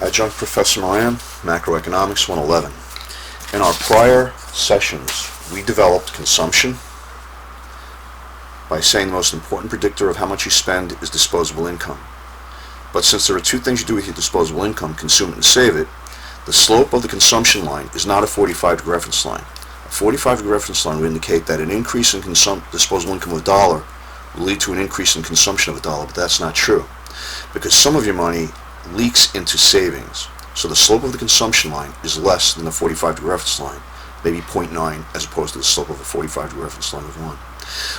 Adjunct Professor Moran, Macroeconomics 111. In our prior sessions, we developed consumption by saying the most important predictor of how much you spend is disposable income. But since there are two things you do with your disposable income, consume it and save it, the slope of the consumption line is not a 45-degree reference line. A 45-degree reference line would indicate that an increase in disposable income of $1 will lead to an increase in consumption of $1, but that's not true, because some of your money leaks into savings. So the slope of the consumption line is less than the 45-degree reference line, maybe 0.9 as opposed to the slope of a 45-degree reference line of 1.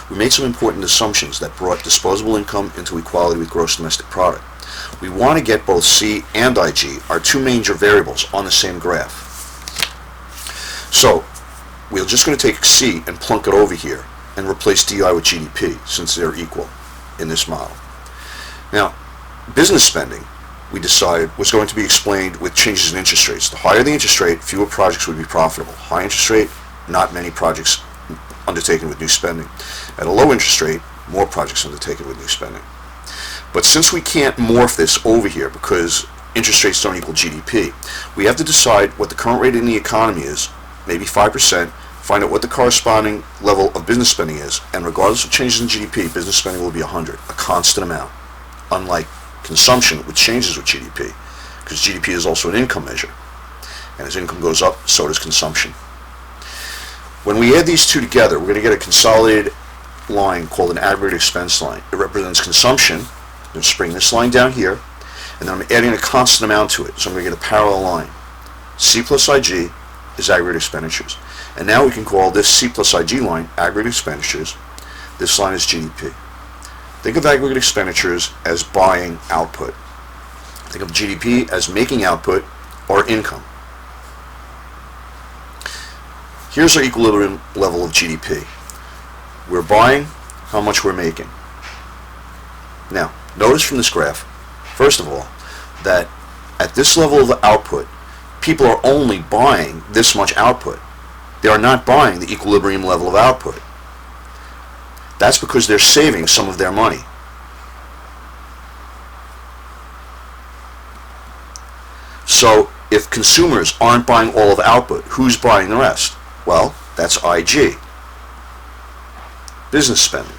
We made some important assumptions that brought disposable income into equality with gross domestic product. We want to get both C and IG, our two major variables, on the same graph. So we're just going to take C and plunk it over here and replace DI with GDP, since they're equal in this model. Now, business spending, we decided, was going to be explained with changes in interest rates. The higher the interest rate, fewer projects would be profitable. High interest rate, not many projects undertaken with new spending. At a low interest rate, more projects undertaken with new spending. But since we can't morph this over here because interest rates don't equal GDP, we have to decide what the current rate in the economy is, maybe 5%, find out what the corresponding level of business spending is, and regardless of changes in GDP, business spending will be 100, a constant amount, unlike consumption, which changes with GDP, because GDP is also an income measure, and as income goes up, so does consumption. When we add these two together, we're going to get a consolidated line called an aggregate expense line. It represents consumption. I'm going to bring this line down here, and then I'm adding a constant amount to it, so I'm going to get a parallel line. C plus IG is aggregate expenditures. And now we can call this C plus IG line aggregate expenditures. This line is GDP. Think of aggregate expenditures as buying output. Think of GDP as making output or income. Here's our equilibrium level of GDP. We're buying how much we're making. Now, notice from this graph, first of all, that at this level of output, people are only buying this much output. They are not buying the equilibrium level of output. That's because they're saving some of their money. So if consumers aren't buying all of output, who's buying the rest? Well, that's IG, business spending.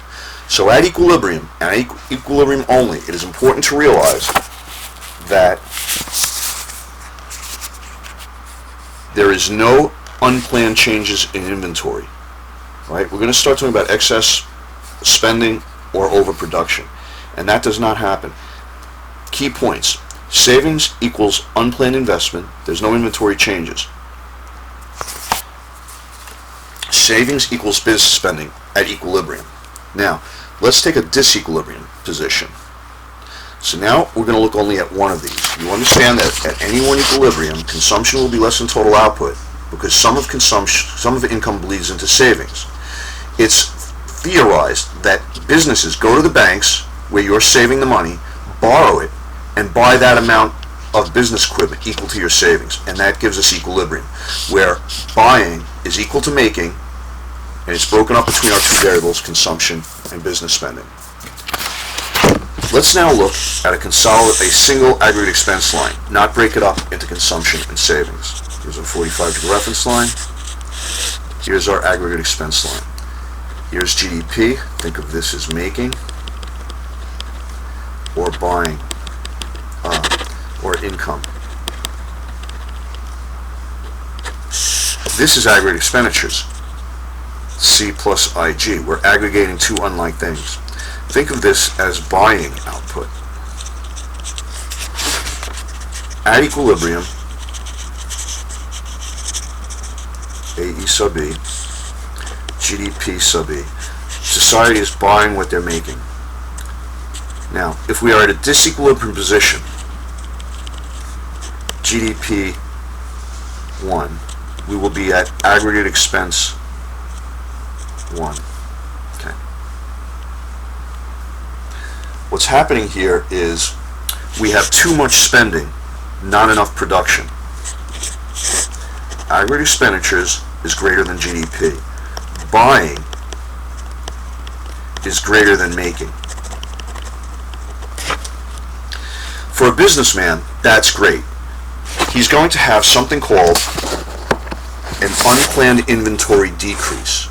So at equilibrium, and at equilibrium only, it is important to realize that there is no unplanned changes in inventory. Right? We're going to start talking about excess spending or overproduction, and that does not happen. Key points. Savings equals unplanned investment. There's no inventory changes. Savings equals business spending at equilibrium. Now, let's take a disequilibrium position. So now we're going to look only at one of these. You understand that at any one equilibrium, consumption will be less than total output because some of income bleeds into savings. It's theorized that businesses go to the banks where you're saving the money, borrow it, and buy that amount of business equipment equal to your savings, and that gives us equilibrium, where buying is equal to making, and it's broken up between our two variables, consumption and business spending. Let's now look at a single aggregate expense line, not break it up into consumption and savings. Here's our 45-degree reference line. Here's our aggregate expense line. Here's GDP. Think of this as making or buying or income. This is aggregate expenditures. C plus IG. We're aggregating two unlike things. Think of this as buying output. At equilibrium, AE sub E, GDP sub E. Society is buying what they're making. Now, if we are at a disequilibrium position, GDP 1, we will be at aggregate expense 1. Okay. What's happening here is we have too much spending, not enough production. Aggregate expenditures is greater than GDP. Buying is greater than making. For a businessman, that's great. he's going to have something called an unplanned inventory decrease.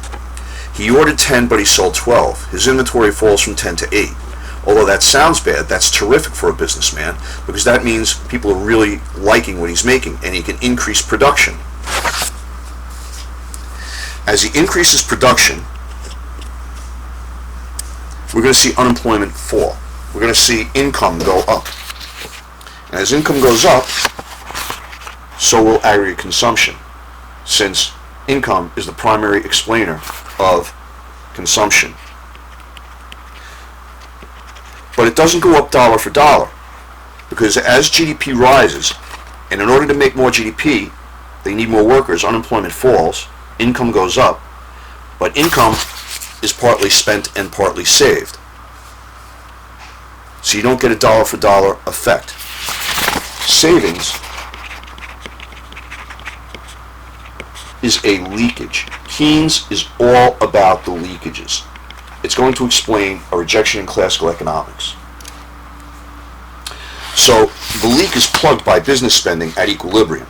He ordered 10, but he sold 12. His inventory falls from 10 to 8. Although that sounds bad, that's terrific for a businessman, because that means people are really liking what he's making, and he can increase production. As he increases production, we're going to see unemployment fall. We're going to see income go up. And as income goes up, so will aggregate consumption, since income is the primary explainer of consumption. But it doesn't go up dollar for dollar, because as GDP rises, and in order to make more GDP, they need more workers, unemployment falls, income goes up, but income is partly spent and partly saved. So you don't get a dollar for dollar effect. Savings is a leakage. Keynes is all about the leakages. It's going to explain a rejection in classical economics. So the leak is plugged by business spending at equilibrium.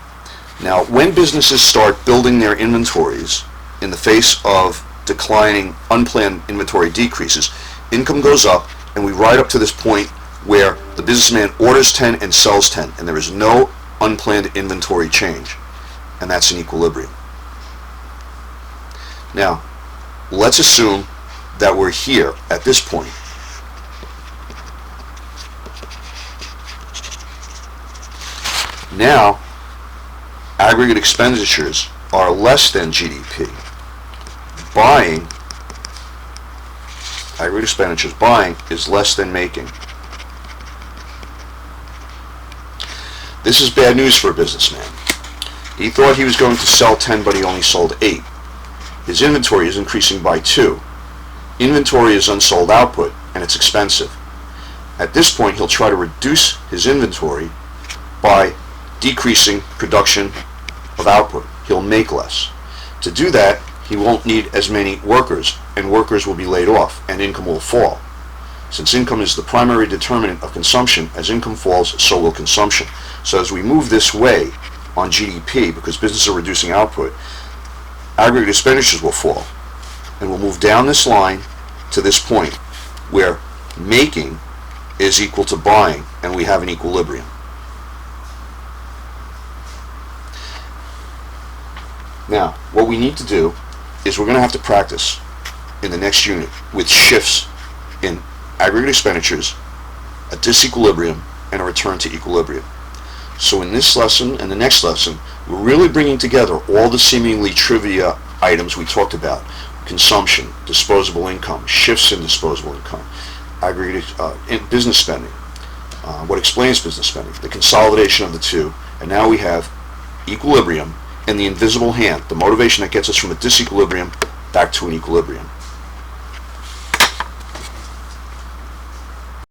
Now, when businesses start building their inventories in the face of declining unplanned inventory decreases, income goes up, and we ride up to this point where the businessman orders 10 and sells 10, and there is no unplanned inventory change, and that's an equilibrium. Now, let's assume that we're here at this point. Now, aggregate expenditures are less than GDP. Aggregate expenditures, buying is less than making. This is bad news for a businessman. He thought he was going to sell 10, but he only sold 8. His inventory is increasing by 2. Inventory is unsold output, and it's expensive. At this point, he'll try to reduce his inventory by decreasing production of output. He'll make less. To do that, he won't need as many workers, and workers will be laid off, and income will fall. Since income is the primary determinant of consumption, as income falls, so will consumption. So as we move this way on GDP, because businesses are reducing output, aggregate expenditures will fall. And we'll move down this line to this point where making is equal to buying, and we have an equilibrium. Now, what we need to do is we're going to have to practice in the next unit with shifts in aggregate expenditures, a disequilibrium, and a return to equilibrium. So in this lesson and the next lesson, we're really bringing together all the seemingly trivia items we talked about: consumption, disposable income, shifts in disposable income, aggregate business spending, what explains business spending, the consolidation of the two, and now we have equilibrium and the invisible hand, the motivation that gets us from a disequilibrium back to an equilibrium.